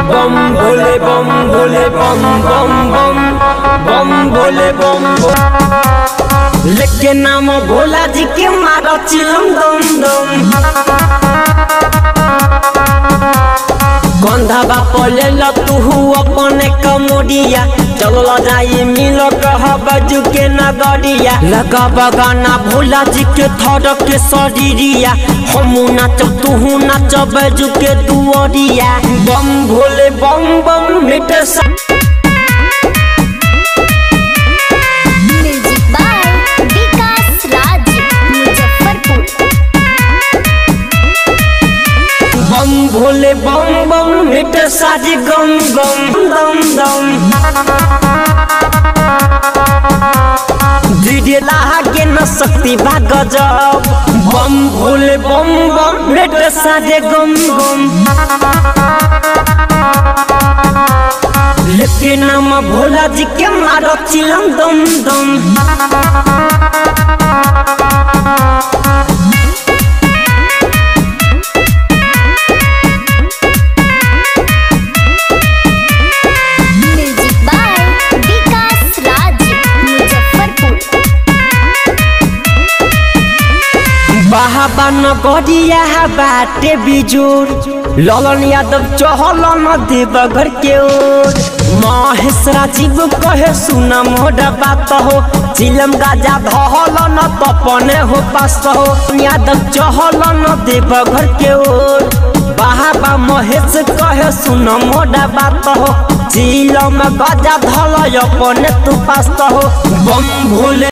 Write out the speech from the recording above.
बम भोले बम भोले बम बम बम बम भोले बम लेके नाम भोला जी के मारा चिलम दम दम कंधा बापले तू अपने कमोडिया चल जाई मिलो कह बजू के नगरिया लगा बगाना भोला जी के थर के शरीरिया हम नाच तू नाच बजू के दुआरिया बम भोले बम बम मिटे बम भोले बम बम मिटे साजी गम गम दम दम दीदी लागे न सकती बा गजब बम भोले बम बम मिटे साजी गम गम लेके नाम भोला जी के मारो चिलम दम दम बाबा नगरिया बाटे बिजोर ललन यादव चहल न देवघर के ओर महेश राजीव कहे सुना मोड़ा बात हो चिलम राजा धहल न तपने हो पास हो यादव चहल न देवघर के ओर बाबा महेश कहे सुना मोड़ा बात हो चिलम गजा धल अपने तू पास हो बम भोले